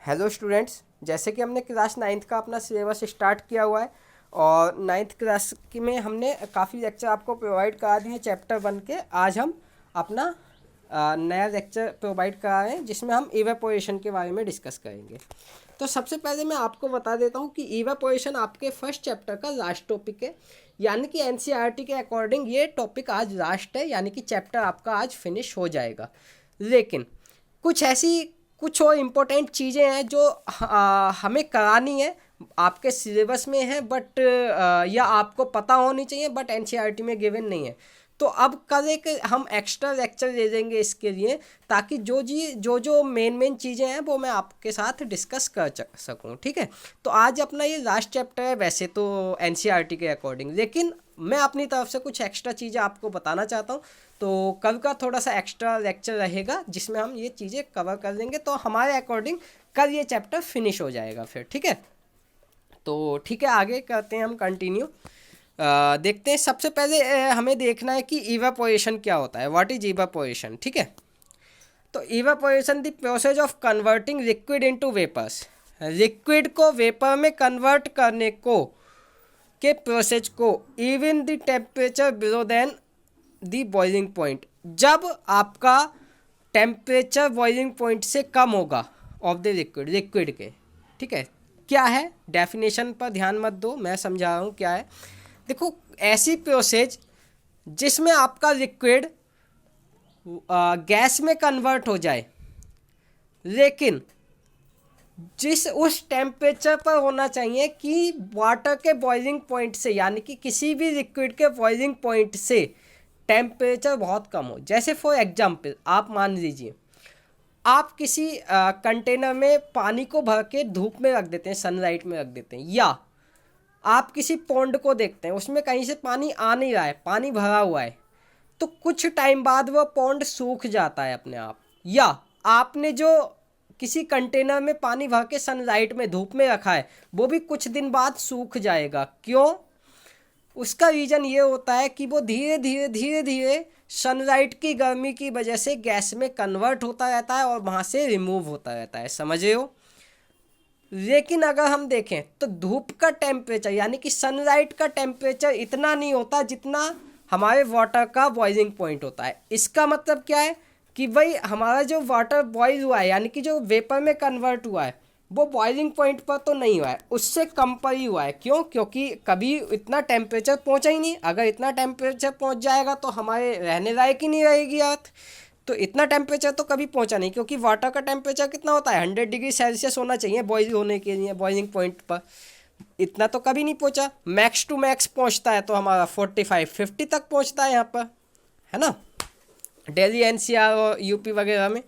Hello students, जैसे कि हमने क्लास नाइन्थ का अपना सिलेबस स्टार्ट किया हुआ है और नाइन्थ क्लास की में हमने काफ़ी लेक्चर आपको प्रोवाइड करा दिए हैं चैप्टर 1 के। आज हम अपना नया लेक्चर प्रोवाइड करा रहे हैं जिसमें हम इवेपोरेशन के बारे में डिस्कस करेंगे। तो सबसे पहले मैं आपको बता देता हूँ कि इवेपोरेशन आपके फर्स्ट चैप्टर का लास्ट टॉपिक है, यानी कि एनसीईआरटी के अकॉर्डिंग ये टॉपिक आज लास्ट है, यानी कि चैप्टर आपका आज फिनिश हो जाएगा। लेकिन कुछ और इम्पोर्टेंट चीज़ें हैं जो हमें करानी है, आपके सिलेबस में है बट या आपको पता होनी चाहिए बट एनसीईआरटी में गिवन नहीं है। तो अब कल एक हम एक्स्ट्रा लेक्चर ले लेंगे इसके लिए, ताकि जो मेन चीज़ें हैं वो मैं आपके साथ डिस्कस कर सकूं। ठीक है, तो आज अपना ये लास्ट चैप्टर है वैसे तो एनसीईआरटी के अकॉर्डिंग, लेकिन मैं अपनी तरफ से कुछ एक्स्ट्रा चीज़ें आपको बताना चाहता हूँ। तो कल का थोड़ा सा एक्स्ट्रा लेक्चर रहेगा जिसमें हम ये चीज़ें कवर कर लेंगे, तो हमारे अकॉर्डिंग कल ये चैप्टर फिनिश हो जाएगा फिर। ठीक है, तो ठीक है, आगे करते हैं हम कंटिन्यू। देखते हैं। सबसे पहले हमें देखना है कि इवेपोरेशन क्या होता है, व्हाट इज इवेपोरेशन। ठीक है, तो evaporation the process of converting liquid into vapours, liquid को वेपर में कन्वर्ट करने को के प्रोसेस को even the temperature below than the boiling point, जब आपका टेम्परेचर बॉइलिंग पॉइंट से कम होगा ऑफ द लिक्विड के। ठीक है, क्या है डेफिनेशन पर ध्यान मत दो, मैं समझा रहा हूँ क्या है। देखो, ऐसी प्रोसेस जिसमें आपका लिक्विड गैस में कन्वर्ट हो जाए, लेकिन उस टेम्परेचर पर होना चाहिए कि वाटर के बॉइलिंग पॉइंट से, यानी कि किसी भी लिक्विड के बॉइलिंग पॉइंट से टेम्परेचर बहुत कम हो। जैसे फॉर एग्जांपल आप मान लीजिए आप किसी कंटेनर में पानी को भर के धूप में रख देते हैं, सनलाइट में रख देते हैं, या आप किसी पॉन्ड को देखते हैं उसमें कहीं से पानी आ नहीं रहा है, पानी भरा हुआ है, तो कुछ टाइम बाद वह पॉन्ड सूख जाता है अपने आप। या आपने जो किसी कंटेनर में पानी भर के सनलाइट में धूप में रखा है वो भी कुछ दिन बाद सूख जाएगा। क्यों? उसका रीज़न ये होता है कि वो धीरे धीरे सनलाइट की गर्मी की वजह से गैस में कन्वर्ट होता रहता है और वहाँ से रिमूव होता रहता है, समझ रहे हो। लेकिन अगर हम देखें तो धूप का टेम्परेचर यानी कि सनलाइट का टेम्परेचर इतना नहीं होता जितना हमारे वाटर का बॉइलिंग पॉइंट होता है। इसका मतलब क्या है कि भाई हमारा जो वाटर बॉइल हुआ है, यानी कि जो वेपर में कन्वर्ट हुआ है, वो बॉइलिंग पॉइंट पर तो नहीं हुआ है, उससे कम पर ही हुआ है। क्यों? क्योंकि कभी इतना टेम्परेचर पहुंचा ही नहीं। अगर इतना टेम्परेचर पहुंच जाएगा तो हमारे रहने लायक ही नहीं रहेगी अर्थ। तो इतना टेम्परेचर तो कभी पहुंचा नहीं, क्योंकि वाटर का टेम्परेचर कितना होता है, 100 डिग्री सेल्सियस होना चाहिए बॉइल होने के लिए बॉइलिंग पॉइंट पर। इतना तो कभी नहीं पहुंचा। मैक्स टू मैक्स पहुंचता है तो हमारा 45-50 तक पहुंचता है यहाँ पर, है ना, दिल्ली एनसीआर और यूपी वगैरह में।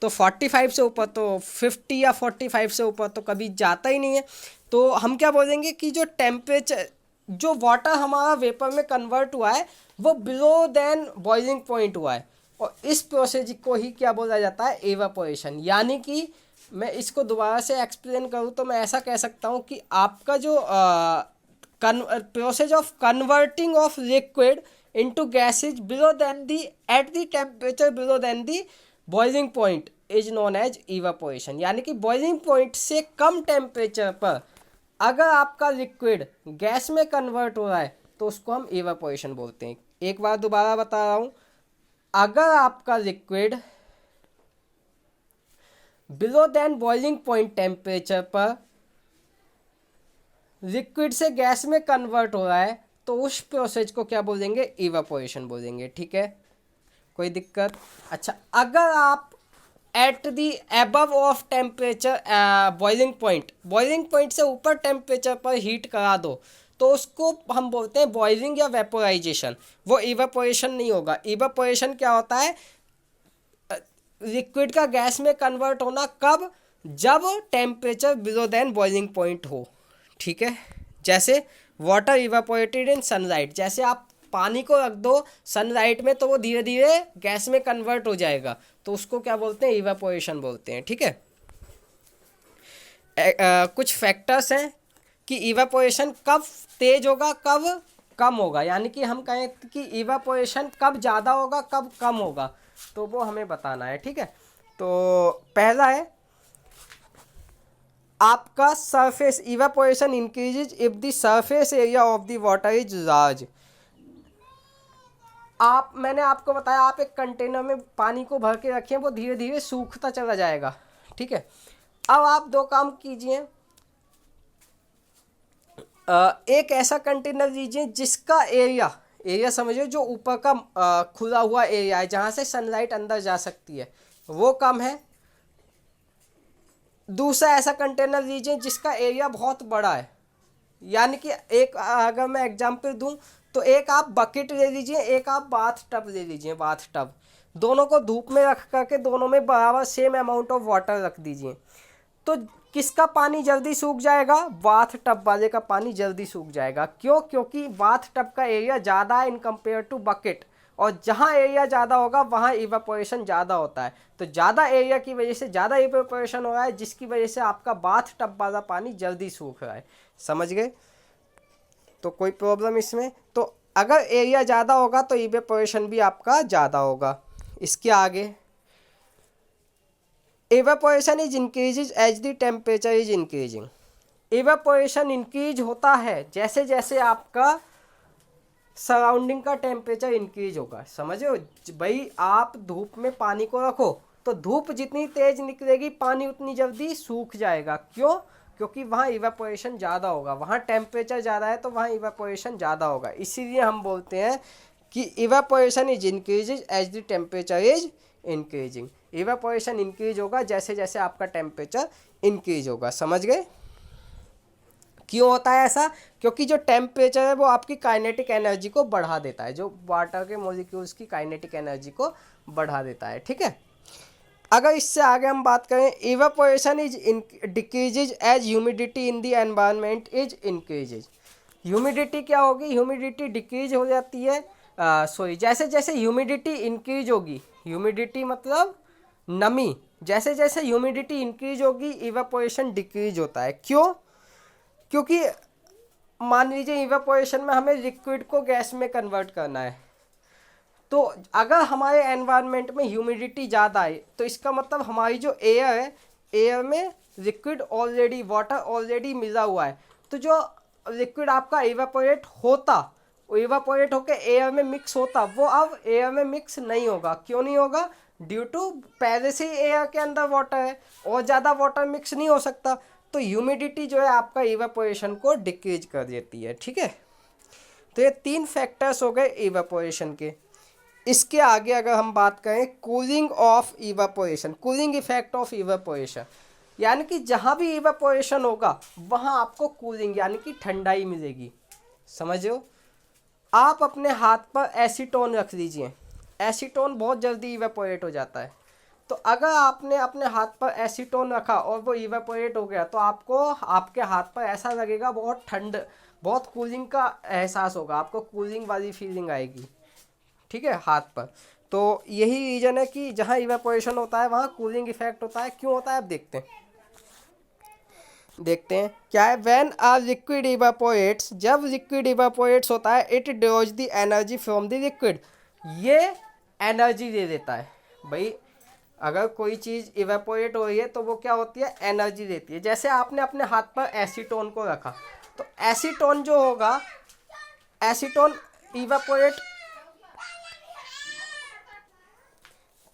तो 45 से ऊपर तो 50 या 45 से ऊपर तो कभी जाता ही नहीं है। तो हम क्या बोलेंगे कि जो टेम्परेचर, जो वाटर हमारा वेपर में कन्वर्ट हुआ है वो बिलो देन बॉइलिंग पॉइंट हुआ है, और इस प्रोसेस को ही क्या बोला जाता है, एवापोरेशन। यानी कि मैं इसको दोबारा से एक्सप्लेन करूँ तो मैं ऐसा कह सकता हूँ कि आपका जो process of converting of liquid into gases below than the at the temperature below than the boiling point is known as evaporation। यानी कि बॉइलिंग पॉइंट से कम टेम्परेचर पर अगर आपका लिक्विड गैस में कन्वर्ट हो रहा है तो उसको हम evaporation बोलते हैं। एक बार दोबारा बता रहा हूँ, अगर आपका liquid below than boiling point temperature पर लिक्विड से गैस में कन्वर्ट हो रहा है तो उस प्रोसेस को क्या बोलेंगे, इवापोरेशन बोलेंगे। ठीक है, कोई दिक्कत? अच्छा, अगर आप at the above of temperature boiling point से ऊपर टेम्परेचर पर हीट करा दो तो उसको हम बोलते हैं बॉइलिंग या वेपोराइजेशन। वो इवापोरेशन नहीं होगा। इवापोरेशन क्या होता है, लिक्विड का गैस में कन्वर्ट होना। कब? जब temperature below than boiling point हो। ठीक है, जैसे वाटर इवापोरेटेड इन सनलाइट, जैसे आप पानी को रख दो सनलाइट में तो वो धीरे धीरे गैस में कन्वर्ट हो जाएगा, तो उसको क्या बोलते हैं, इवापोरेशन बोलते हैं। ठीक है, कुछ फैक्टर्स हैं कि इवापोरेशन कब तेज होगा कब कम होगा, यानी कि हम कहें कि इवापोरेशन कब ज़्यादा होगा कब कम होगा, तो वो हमें बताना है। ठीक है, तो पहला है आपका surface evaporation increases if the surface area of the water is large. मैंने आपको बताया, आप एक कंटेनर में पानी को भर के रखें, वो धीरे धीरे सूखता चला जाएगा, ठीक है। अब आप दो काम कीजिए, एक ऐसा कंटेनर लीजिए जिसका एरिया समझिए जो ऊपर का खुला हुआ एरिया है, जहाँ से सनलाइट अंदर जा सकती है, वो कम है। दूसरा ऐसा कंटेनर लीजिए जिसका एरिया बहुत बड़ा है, यानी कि एक अगर मैं एग्जांपल दूं तो एक आप बकेट ले लीजिए, एक आप बाथ टब ले लीजिए। बाथ टब दोनों को धूप में रख करके दोनों में बराबर सेम अमाउंट ऑफ वाटर रख दीजिए, तो किसका पानी जल्दी सूख जाएगा? बाथ टब वाले का पानी जल्दी सूख जाएगा। क्यों? क्योंकि बाथ टब का एरिया ज़्यादा है इन कंपेयर टू बकेट, और जहाँ एरिया ज़्यादा होगा वहाँ इवेपोरेशन ज़्यादा होता है। तो ज़्यादा एरिया की वजह से ज़्यादा इवेपोरेशन हो रहा है, जिसकी वजह से आपका बाथ टब वाला पानी जल्दी सूख रहा है। समझ गए? तो कोई प्रॉब्लम इसमें? तो अगर एरिया ज़्यादा होगा तो इवेपोरेशन भी आपका ज़्यादा होगा। इसके आगे, evaporation is increases as the temperature is increasing. Evaporation increase होता है जैसे जैसे आपका सराउंडिंग का टेम्परेचर इंक्रीज होगा। समझो भाई, आप धूप में पानी को रखो तो धूप जितनी तेज निकलेगी पानी उतनी जल्दी सूख जाएगा। क्यों? क्योंकि वहाँ इवेपोरेशन ज़्यादा होगा, वहाँ टेम्परेचर ज़्यादा है तो वहाँ इवेपोरेशन ज़्यादा होगा। इसीलिए हम बोलते हैं कि evaporation is increases as the temperature is increasing. Evaporation increase होगा जैसे जैसे आपका टेम्परेचर इंक्रीज होगा। समझ गए? क्यों होता है ऐसा? क्योंकि जो टेम्परेचर है वो आपकी काइनेटिक एनर्जी को बढ़ा देता है, जो वाटर के मॉलिक्यूल्स की काइनेटिक एनर्जी को बढ़ा देता है, ठीक है। अगर इससे आगे हम बात करें, evaporation is decreases as humidity in the environment is increases. Humidity क्या होगी? ह्यूमिडिटी डिक्रीज हो जाती है, जैसे जैसे ह्यूमिडिटी इंक्रीज होगी, ह्यूमिडिटी मतलब नमी, जैसे जैसे ह्यूमिडिटी इंक्रीज होगी इवेपोरेशन डिक्रीज होता है। क्यों? क्योंकि मान लीजिए इवेपोरेशन में हमें लिक्विड को गैस में कन्वर्ट करना है, तो अगर हमारे एनवायरनमेंट में ह्यूमिडिटी ज़्यादा है तो इसका मतलब हमारी जो एयर है, एयर में लिक्विड ऑलरेडी, वाटर ऑलरेडी मिला हुआ है, तो जो लिक्विड आपका इवेपोरेट होता, वो इवेपोरेट होकर एयर में मिक्स होता, वो अब एयर में मिक्स नहीं होगा। क्यों नहीं होगा? ड्यू टू पहले से ही एयर के अंदर वाटर है और ज़्यादा वाटर मिक्स नहीं हो सकता। तो ह्यूमिडिटी जो है आपका इवेपोरेशन को डिक्रीज कर देती है, ठीक है। तो ये तीन फैक्टर्स हो गए इवेपोरेशन के। इसके आगे अगर हम बात करें cooling of evaporation, cooling effect of evaporation, यानी कि जहाँ भी इवेपोरेशन होगा वहाँ आपको कूलिंग यानी कि ठंडाई मिलेगी। समझो, आप अपने हाथ पर एसीटोन रख लीजिए, एसीटोन बहुत जल्दी इवेपोरेट हो जाता है। तो अगर आपने अपने हाथ पर एसीटोन रखा और वो इवेपोरेट हो गया तो आपको आपके हाथ पर ऐसा लगेगा बहुत ठंड, बहुत कूलिंग का एहसास होगा, आपको कूलिंग वाली फीलिंग आएगी, ठीक है, हाथ पर। तो यही रीज़न है कि जहाँ इवेपोरेशन होता है वहाँ कूलिंग इफेक्ट होता है। क्यों होता है अब देखते हैं क्या है। व्हेन अ लिक्विड इवेपोरेट्स, जब लिक्विड इवेपोरेट्स होता है, it drawers the energy from the liquid, ये एनर्जी दे देता है। भाई अगर कोई चीज़ इवेपोरेट हो रही है तो वो क्या होती है? एनर्जी देती है। जैसे आपने अपने हाथ पर एसीटोन को रखा, तो एसीटोन जो होगा, एसीटोन इवेपोरेट,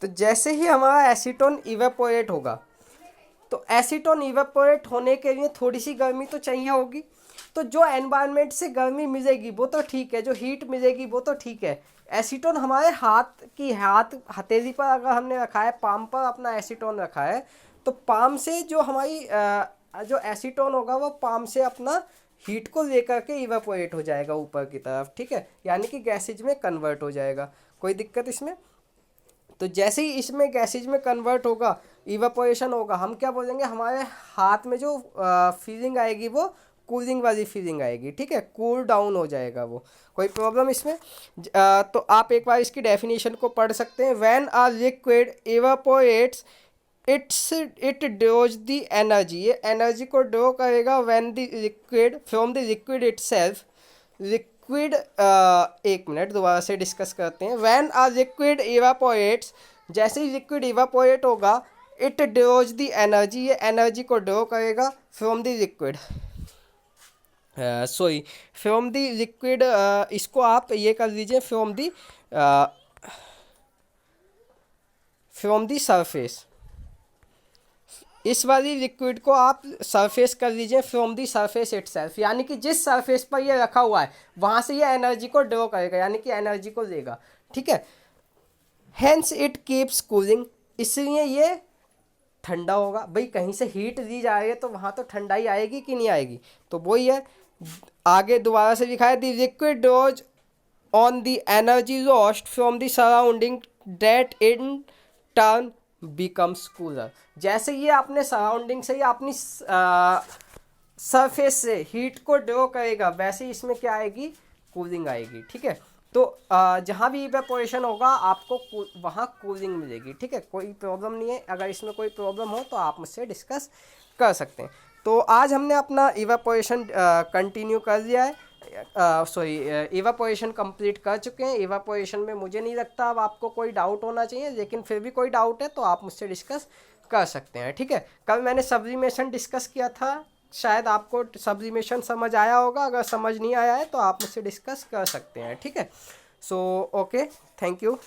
तो जैसे ही हमारा एसीटोन इवेपोरेट होगा, तो एसीटोन इवेपोरेट होने के लिए थोड़ी सी गर्मी तो चाहिए होगी। तो जो एनवायरनमेंट से गर्मी मिलेगी वो तो ठीक है, जो हीट मिलेगी वो तो ठीक है। एसीटोन हमारे हाथ हथेली पर अगर हमने रखा है, पाम पर अपना एसीटोन रखा है, तो पाम से जो हमारी जो एसीटोन होगा वो पाम से अपना हीट को लेकर के इवेपोरेट हो जाएगा ऊपर की तरफ, ठीक है, यानी कि गैसेज में कन्वर्ट हो जाएगा। कोई दिक्कत इसमें? तो जैसे ही इसमें गैसेज में कन्वर्ट होगा, इवेपोरेशन होगा, हम क्या बोलेंगे, हमारे हाथ में जो फीलिंग आएगी वो कूलिंग वाली फीलिंग आएगी, ठीक है, कूल डाउन हो जाएगा वो। कोई प्रॉब्लम इसमें? तो आप एक बार इसकी डेफिनेशन को पढ़ सकते हैं। When a liquid evaporates it drawers the energy, ये एनर्जी को ड्रॉ करेगा when the liquid from the liquid itself. Liquid, एक मिनट दोबारा से डिस्कस करते हैं। व्हेन अ लिक्विड इवेपोरेट्स, जैसे ही लिक्विड इवेपोरेट होगा, इट ड्रॉज द एनर्जी, ये एनर्जी को ड्रॉ करेगा from the liquid, sorry from the liquid, इसको आप ये कर लीजिए फ्रॉम द सरफेस, इस वाली लिक्विड को आप सरफेस कर लीजिए फ्रॉम दी सरफेस इटसेल्फ, यानी कि जिस सरफेस पर ये रखा हुआ है वहाँ से ये एनर्जी को ड्रॉ करेगा, यानी कि एनर्जी को देगा, ठीक है। हेंस इट कीप्स कूलिंग, इसलिए ये ठंडा होगा। भाई कहीं से हीट दी जा रही है तो वहाँ तो ठंडाई आएगी कि नहीं आएगी, तो वही है। आगे दोबारा से लिखा है the liquid draws on the energy lost from the surrounding that in turn becomes cooler. जैसे ये अपने सराउंडिंग से या अपनी सरफेस से हीट को ड्रॉ करेगा, वैसे ही इसमें क्या आएगी, कूलिंग आएगी, ठीक है। तो जहाँ भी इवेपोरेशन होगा आपको वहाँ कूलिंग मिलेगी, ठीक है। कोई प्रॉब्लम नहीं है, अगर इसमें कोई प्रॉब्लम हो तो आप मुझसे डिस्कस कर सकते हैं। तो आज हमने अपना इवेपोरेशन कंटिन्यू कर लिया है, सॉरी इवेपोरेशन कंप्लीट कर चुके हैं। इवेपोरेशन में मुझे नहीं लगता अब आपको कोई डाउट होना चाहिए, लेकिन फिर भी कोई डाउट है तो आप मुझसे डिस्कस कर सकते हैं, ठीक है। कल मैंने सब्लिमेशन डिस्कस किया था, शायद आपको सब्लिमेशन समझ आया होगा, अगर समझ नहीं आया है तो आप मुझसे डिस्कस कर सकते हैं, ठीक है। So okay, thank you.